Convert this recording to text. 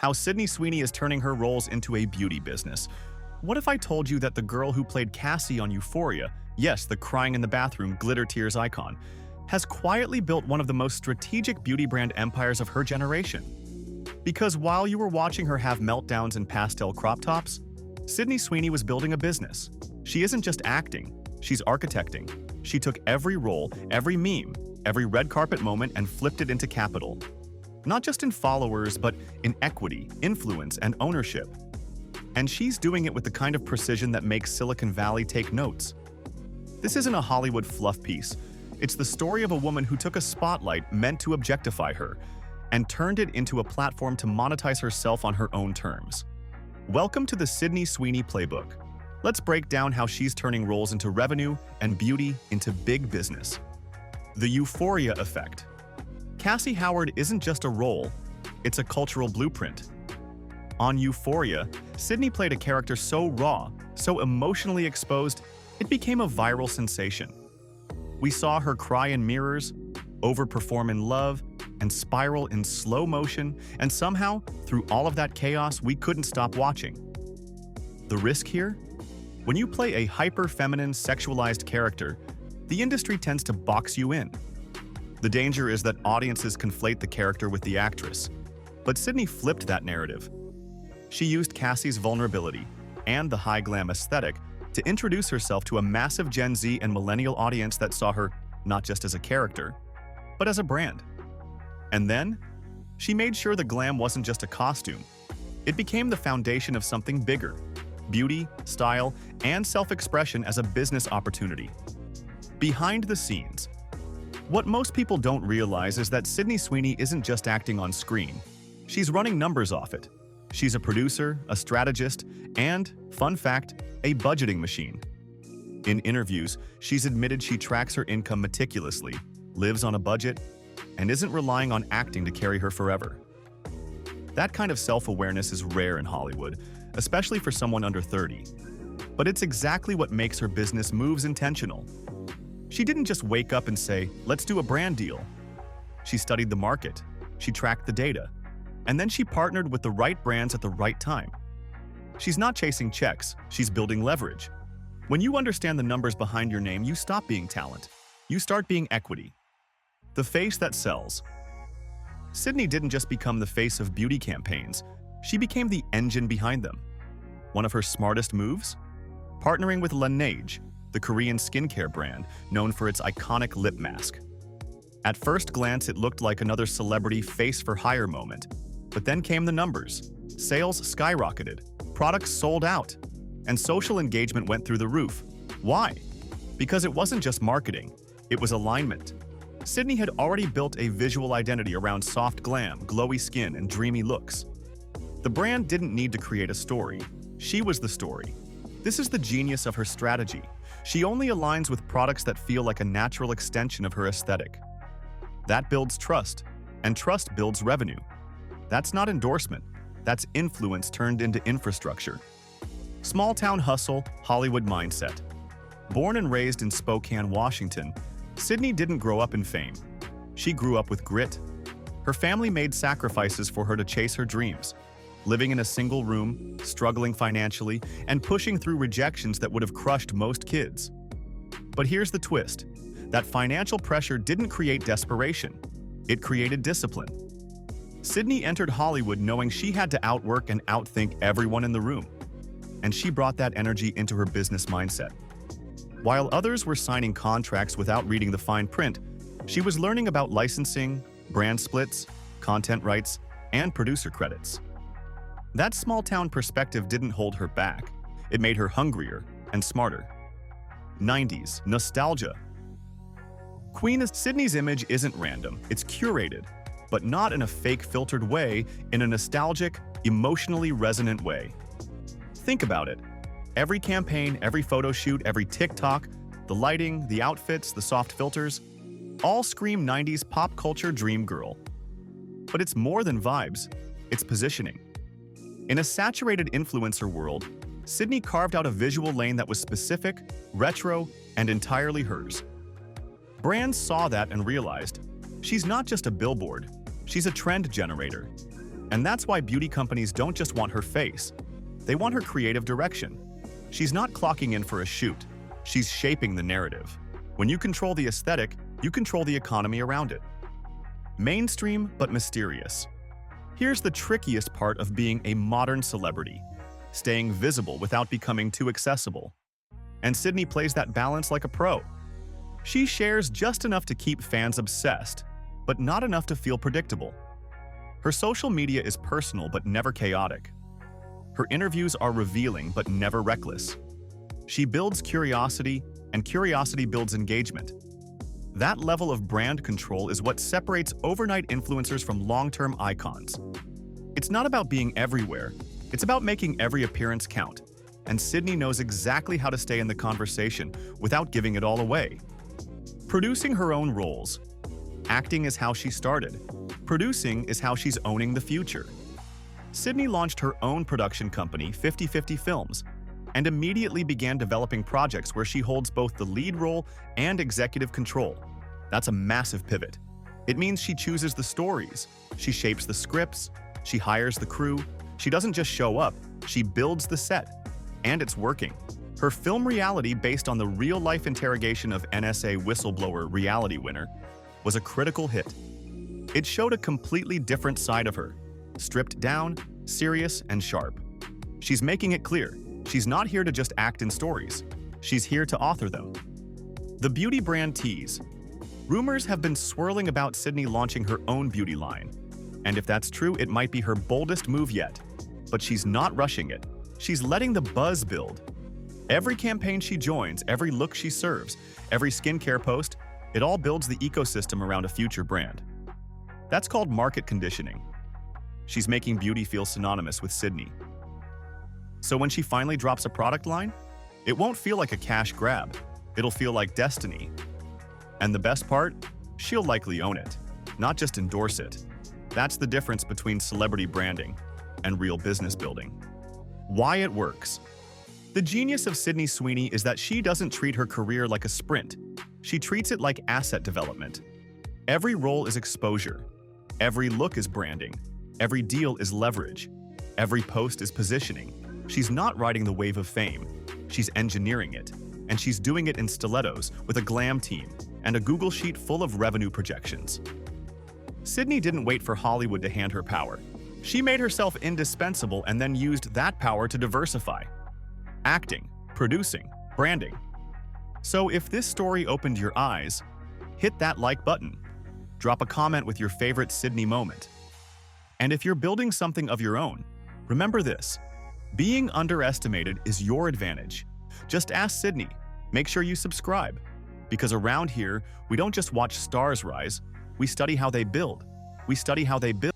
how Sydney Sweeney is turning her roles into a beauty business. What if I told you that the girl who played Cassie on Euphoria, yes, the crying in the bathroom, glitter tears icon, has quietly built one of the most strategic beauty brand empires of her generation? Because while you were watching her have meltdowns in pastel crop tops, Sydney Sweeney was building a business. She isn't just acting, she's architecting. She took every role, every meme, every red carpet moment and flipped it into capital. Not just in followers, but in equity, influence, and ownership. And she's doing it with the kind of precision that makes Silicon Valley take notes. This isn't a Hollywood fluff piece. It's the story of a woman who took a spotlight meant to objectify her and turned it into a platform to monetize herself on her own terms. Welcome to the Sydney Sweeney Playbook. Let's break down how she's turning roles into revenue and beauty into big business. The Euphoria effect. Cassie Howard isn't just a role, it's a cultural blueprint. On Euphoria, Sydney played a character so raw, so emotionally exposed, it became a viral sensation. We saw her cry in mirrors, overperform in love, and spiral in slow motion, and somehow, through all of that chaos, we couldn't stop watching. The risk here? When you play a hyper-feminine, sexualized character, the industry tends to box you in. The danger is that audiences conflate the character with the actress. But Sydney flipped that narrative. She used Cassie's vulnerability and the high glam aesthetic to introduce herself to a massive Gen Z and millennial audience that saw her not just as a character, but as a brand. And then, she made sure the glam wasn't just a costume. It became the foundation of something bigger: beauty, style, and self-expression as a business opportunity. Behind the scenes. What most people don't realize is that Sydney Sweeney isn't just acting on screen. She's running numbers off it. She's a producer, a strategist, and, fun fact, a budgeting machine. In interviews, she's admitted she tracks her income meticulously, lives on a budget, and isn't relying on acting to carry her forever. That kind of self-awareness is rare in Hollywood, especially for someone under 30. But it's exactly what makes her business moves intentional. She didn't just wake up and say, "Let's do a brand deal." She studied the market, she tracked the data, and then she partnered with the right brands at the right time. She's not chasing checks, she's building leverage. When you understand the numbers behind your name, you stop being talent. You start being equity. The face that sells. Sydney didn't just become the face of beauty campaigns, she became the engine behind them. One of her smartest moves? Partnering with Laneige, the Korean skincare brand known for its iconic lip mask. At first glance, it looked like another celebrity face-for-hire moment. But then came the numbers. Sales skyrocketed, products sold out, and social engagement went through the roof. Why? Because it wasn't just marketing, it was alignment. Sydney had already built a visual identity around soft glam, glowy skin, and dreamy looks. The brand didn't need to create a story. She was the story. This is the genius of her strategy. She only aligns with products that feel like a natural extension of her aesthetic. That builds trust, and trust builds revenue. That's not endorsement, that's influence turned into infrastructure. Small-town hustle, Hollywood mindset. Born and raised in Spokane, Washington, Sydney didn't grow up in fame. She grew up with grit. Her family made sacrifices for her to chase her dreams, living in a single room, struggling financially, and pushing through rejections that would have crushed most kids. But here's the twist. That financial pressure didn't create desperation. It created discipline. Sydney entered Hollywood knowing she had to outwork and outthink everyone in the room. And she brought that energy into her business mindset. While others were signing contracts without reading the fine print, she was learning about licensing, brand splits, content rights, and producer credits. That small-town perspective didn't hold her back. It made her hungrier and smarter. 90s nostalgia. Sydney's image isn't random, it's curated, but not in a fake filtered way, in a nostalgic, emotionally resonant way. Think about it. Every campaign, every photo shoot, every TikTok, the lighting, the outfits, the soft filters, all scream 90s pop culture dream girl. But it's more than vibes, it's positioning. In a saturated influencer world, Sydney carved out a visual lane that was specific, retro, and entirely hers. Brands saw that and realized, she's not just a billboard, she's a trend generator. And that's why beauty companies don't just want her face. They want her creative direction. She's not clocking in for a shoot. She's shaping the narrative. When you control the aesthetic, you control the economy around it. Mainstream but mysterious. Here's the trickiest part of being a modern celebrity: staying visible without becoming too accessible. And Sydney plays that balance like a pro. She shares just enough to keep fans obsessed, but not enough to feel predictable. Her social media is personal but never chaotic. Her interviews are revealing but never reckless. She builds curiosity, and curiosity builds engagement. That level of brand control is what separates overnight influencers from long-term icons. It's not about being everywhere, it's about making every appearance count. And Sydney knows exactly how to stay in the conversation without giving it all away. Producing her own roles. Acting is how she started. Producing is how she's owning the future. Sydney launched her own production company, 50/50 Films, and immediately began developing projects where she holds both the lead role and executive control. That's a massive pivot. It means she chooses the stories, she shapes the scripts, she hires the crew. She doesn't just show up, she builds the set. And it's working. Her film reality, based on the real-life interrogation of NSA whistleblower reality winner, was a critical hit. It showed a completely different side of her, stripped down, serious, and sharp. She's making it clear, she's not here to just act in stories. She's here to author them. The beauty brand tease. Rumors have been swirling about Sydney launching her own beauty line. And if that's true, it might be her boldest move yet. But she's not rushing it. She's letting the buzz build. Every campaign she joins, every look she serves, every skincare post, it all builds the ecosystem around a future brand. That's called market conditioning. She's making beauty feel synonymous with Sydney. So when she finally drops a product line, it won't feel like a cash grab. It'll feel like destiny. And the best part? She'll likely own it, not just endorse it. That's the difference between celebrity branding and real business building. Why it works. The genius of Sydney Sweeney is that she doesn't treat her career like a sprint. She treats it like asset development. Every role is exposure. Every look is branding. Every deal is leverage. Every post is positioning. She's not riding the wave of fame. She's engineering it. And she's doing it in stilettos with a glam team and a Google sheet full of revenue projections. Sydney didn't wait for Hollywood to hand her power. She made herself indispensable and then used that power to diversify. Acting, producing, branding. So if this story opened your eyes, hit that like button. Drop a comment with your favorite Sydney moment. And if you're building something of your own, remember this: being underestimated is your advantage. Just ask Sydney. Make sure you subscribe. Because around here, we don't just watch stars rise, we study how they build. We study how they build.